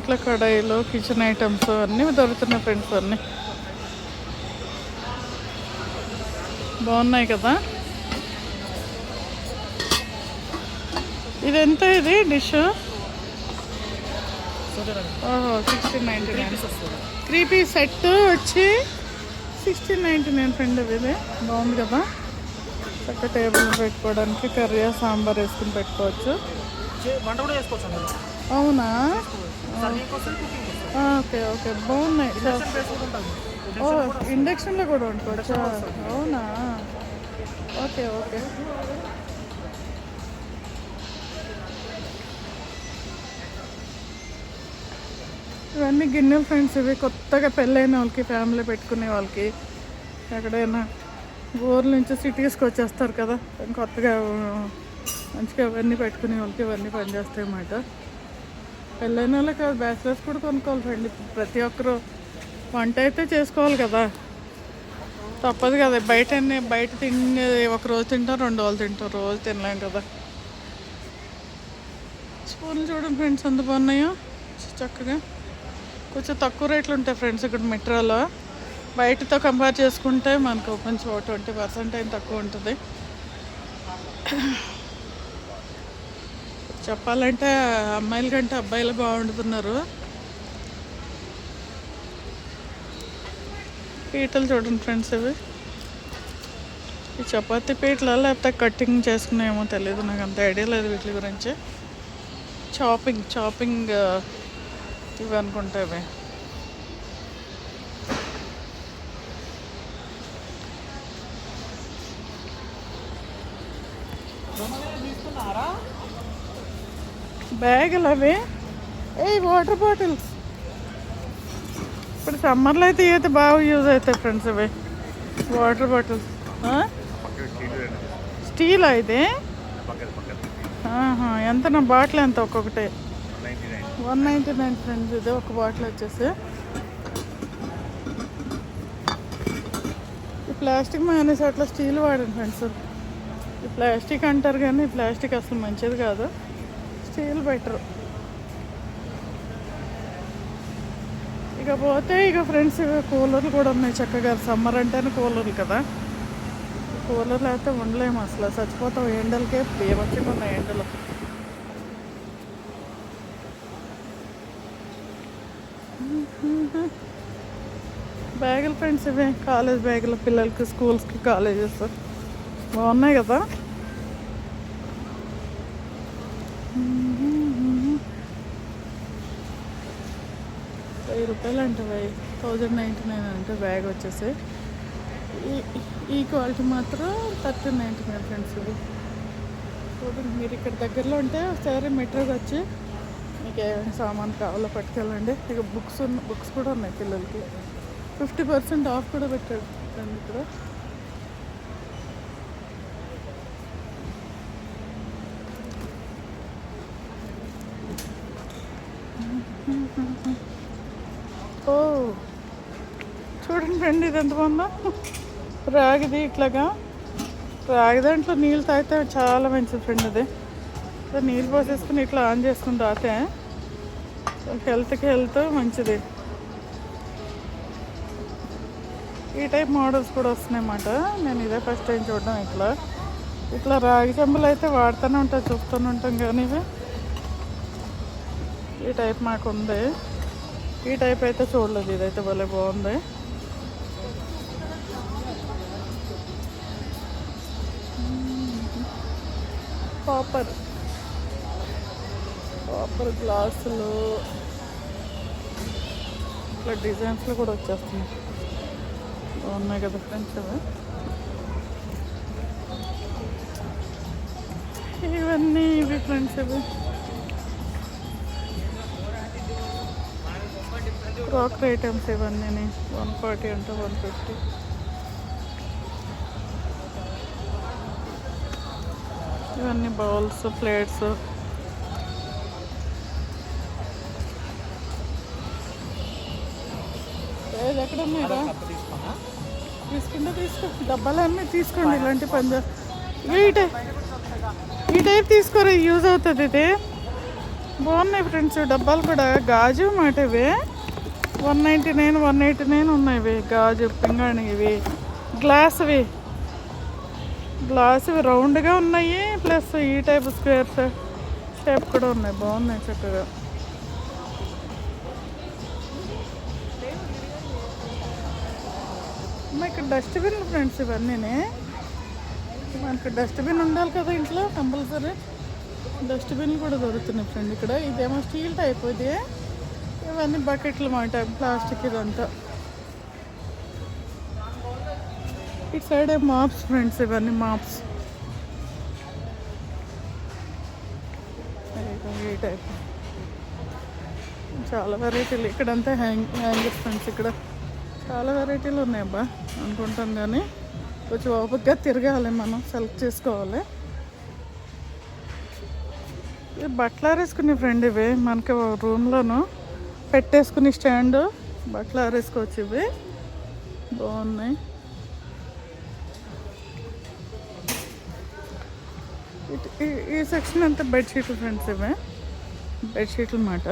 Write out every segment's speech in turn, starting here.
ఇట్లా కడాయిలు kitchen items అన్నీ దొరుకుతున్నాయి ఫ్రెండ్స్. అన్నీ బాగున్నాయి కదా. ఇది ఎంత ఇది డిష్? ఓహో 1699. 3 పీస్ సెట్ వచ్చి 1699 ఫ్రెండ్. ఇది బాగుంది కదా. చక్క టేబుల్ పెట్టుకోవడానికి కర్రీ సాంబార్ వేసుకుని పెట్టుకోవచ్చు. అవునా? ఓకే ఓకే బాగున్నాయి. ఓ ఇండక్షన్లో కూడా వండుకోవచ్చు. అవునా? Okay okay. ఇవన్నీ గిన్నెలు ఫ్రెండ్స్. ఇవి కొత్తగా పెళ్ళైన వాళ్ళకి, ఫ్యామిలీ పెట్టుకునే వాళ్ళకి, ఎక్కడైనా ఊర్ల నుంచి సిటీస్కి వచ్చేస్తారు కదా, కొత్తగా మంచిగా ఇవన్నీ పెట్టుకునే వాళ్ళకి ఇవన్నీ పనిచేస్తాయి అన్నమాట. పెళ్ళైన వాళ్ళే కాదు, బ్యాచిలర్స్ కూడా కొనుక్కోవాలి ఫ్రెండ్. ప్రతి ఒక్కరు వంట అయితే చేసుకోవాలి కదా, తప్పదు కదా. బయట తిండి ఒక రోజు తింటాం, 2 రోజులు తింటాం, రోజు తినలేం కదా. స్పూన్లు చూడండి ఫ్రెండ్స్ ఎంత బాగున్నాయో. చక్కగా కొంచెం తక్కువ రేట్లు ఉంటాయి ఫ్రెండ్స్ ఇక్కడ మెట్రోలో. బయటతో కంపేర్ చేసుకుంటే మనకు కొంచెం 20% అయిన తక్కువ ఉంటుంది. చెప్పాలంటే అమ్మాయిల కంటే అబ్బాయిలు బాగుంటున్నారు. పీటలు చూడండి ఫ్రెండ్స్. ఇవి ఈ చపాతీ పీటల లేకపోతే కటింగ్ చేసుకునేమో తెలియదు, నాకు అంత ఐడియా లేదు వీటి గురించి. చాపింగ్ ఇవి అనుకుంటా. ఇవి బ్యాగులు అవి. వాటర్ బాటిల్స్ ఇప్పుడు సమ్మర్లో అయితే బాగా యూజ్ అవుతాయి ఫ్రెండ్స్. ఇవి వాటర్ బాటిల్స్. స్టీల్ అయితే ఎంత నా బాటిల్ ఎంత? ఒక్కొక్కటి 199 ఫ్రెండ్స్. ఇది ఒక బాటిల్ వచ్చేసి. ఈ ప్లాస్టిక్ మానేసి అట్లా స్టీల్ వాడండి ఫ్రెండ్స్. ఈ ప్లాస్టిక్ అంటారు కానీ ఈ ప్లాస్టిక్ అసలు మంచిది కాదు, స్టీల్ బెటర్. ఇకపోతే ఫ్రెండ్స్ కూలర్లు కూడా ఉన్నాయి చక్కగా. సమ్మర్ అంటేనే కూలర్లు కదా. కూలర్లు అయితే ఉండలేము అసలు, చచ్చిపోతాం ఎండలకే. బీభత్సంగా ఉన్నాయి ఎండలు. బ్యాగులు ఫ్రెండ్స్. ఇవే కాలేజ్ బ్యాగులు పిల్లలకి, స్కూల్స్కి, కాలేజెస్ బాగున్నాయి కదా. ₹1000 అంటే 1099 అంటే బ్యాగ్ వచ్చేసి. ఈ క్వాలిటీ మాత్రం 1399 ఫ్రెండ్స్. ఇది చూడండి. మీరు ఇక్కడ దగ్గరలో ఉంటే ఒకసారి మెట్రోకి వచ్చి మీకు ఏమైనా సామాన్ కావాలో పట్టుకెళ్ళండి. ఇక బుక్స్ కూడా ఉన్నాయి పిల్లలకి. 50% ఆఫ్ కూడా పెట్టాడు ఫ్రెండ్ ఇక్కడ. ఓ చూడండి ఫ్రెండ్ ఇది ఎంత బాగుందో. రాగిది ఇట్లాగా. రాగి దాంట్లో నీళ్ళు తాగితే చాలా మంచిది ఫ్రెండ్. అది నీళ్ళు పోసేసుకుని ఇట్లా ఆన్ చేసుకుని తాగితే హెల్త్ మంచిది. ఈ టైప్ మోడల్స్ కూడా వస్తున్నాయి అన్నమాట. నేను ఇదే ఫస్ట్ టైం చూడడం. ఇట్లా రాగి చెంబులు అయితే వాడుతూనే ఉంటాం, చూస్తూనే ఉంటాం. కానీ ఈ టైప్ మాకు ఉంది. ఈ టైప్ అయితే చూడలేదు. ఇదైతే భలే బాగుంది. కాపర్ గ్లాసులు ఇట్లా డిజైన్స్లో కూడా వచ్చేస్తున్నాయి. బాగున్నాయి కదా ఫ్రెండ్స్. ఇవన్నీ ఇవి ఫ్రెండ్స్. ఇవి క్రాకరీ ఐటమ్స్ ఇవన్నీ 140 అంటే 150. ఇవన్నీ బౌల్స్, ప్లేట్స్. ఏది ఎక్కడ ఉన్నాయిరా? తీసుకో. డబ్బాలన్నీ తీసుకోండి. ఇలాంటి ఈ టైప్ తీసుకోరా, యూజ్ అవుతుంది. ఇది బాగున్నాయి ఫ్రెండ్స్. డబ్బాలు కూడా గాజు మాట ఇవి 199 189 ఉన్నాయి. ఇవి గాజు పింగాణి. ఇవి గ్లాస్వి రౌండ్గా ఉన్నాయి. ప్లస్ ఈ టైప్ స్క్వేర్ షేప్ కూడా ఉన్నాయి. బాగున్నాయి చక్కగా. ఇక్కడ డస్ట్బిన్ ఫ్రెండ్స్ ఇవన్నీ. మనకి డస్ట్బిన్ ఉండాలి కదా ఇంట్లో కంపల్సరీ. డస్ట్బిన్లు కూడా దొరుకుతున్నాయి ఫ్రెండ్ ఇక్కడ. ఇదేమో స్టీల్ టైప్. ఇది ఇవన్నీ బకెట్లు మాట, ప్లాస్టిక్ ఇదంతా. ఇటు సైడ్ మాప్స్ ఫ్రెండ్స్. ఇవన్నీ మాప్స్ ఈ టైప్. చాలా వెరైటీలు ఇక్కడంతా హ్యాంగర్స్ ఫ్రెండ్స్. ఇక్కడ చాలా వెరైటీలు ఉన్నాయి అబ్బా అనుకుంటాం, కానీ కొంచెం ఓపికగా తిరగాలి, మనం సెలెక్ట్ చేసుకోవాలి. ఇవి బట్టలు ఆరేసుకునే ఫ్రెండ్. ఇవి మనకి రూమ్లోను పెట్టేసుకుని స్టాండ్ బట్టలు ఆరేసుకోవచ్చు. ఇవి బాగున్నాయి. ఈ సెక్షన్ అంతా బెడ్షీట్లు ఫ్రెండ్స్. ఇవే బెడ్షీట్లు అన్నమాట.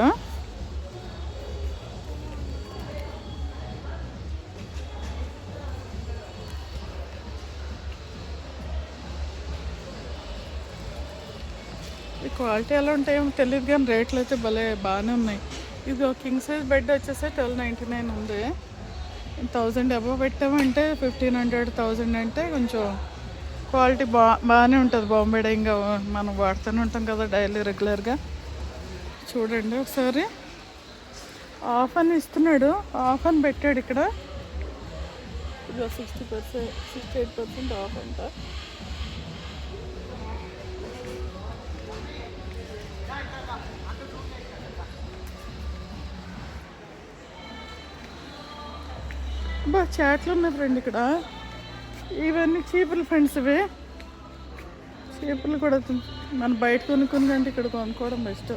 ఈ క్వాలిటీ ఎలా ఉంటాయో తెలియదు, కానీ రేట్లు అయితే బాగానే ఉన్నాయి. ఇది కింగ్ సైజ్ బెడ్ వచ్చేసి 1299 ఉంది. 1000 అబవ్ పెట్టామంటే 1500 1000 అంటే కొంచెం క్వాలిటీ బాగానే ఉంటుంది. బాంబే ఇంకా మనం వాడుతూనే ఉంటాం కదా డైలీ రెగ్యులర్గా. చూడండి ఒకసారి. ఆఫ్ అని ఇస్తున్నాడు, ఆఫ్ అని పెట్టాడు ఇక్కడ. ఇది 60% 68% ఆఫ్ అంట. బా చాట్లు ఉన్నాయి ఫ్రెండ్ ఇక్కడ. ఇవన్నీ చీపులు ఫ్రెండ్స్. ఇవి చీపులు కూడా మనం బయట కొనుక్కుని కంటే ఇక్కడ కొనుక్కోవడం బెస్ట్.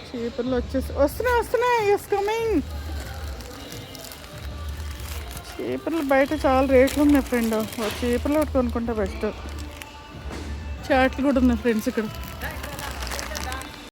చీపులు వస్తున్నాయి. Yes coming. చీపులు బయట చాలా రేట్లు ఉన్నాయి ఫ్రెండ్. చీపులు ఒకటి కొనుక్కుంటే బెస్ట్. చాట్లు కూడా ఉన్నాయి ఫ్రెండ్స్ ఇక్కడ.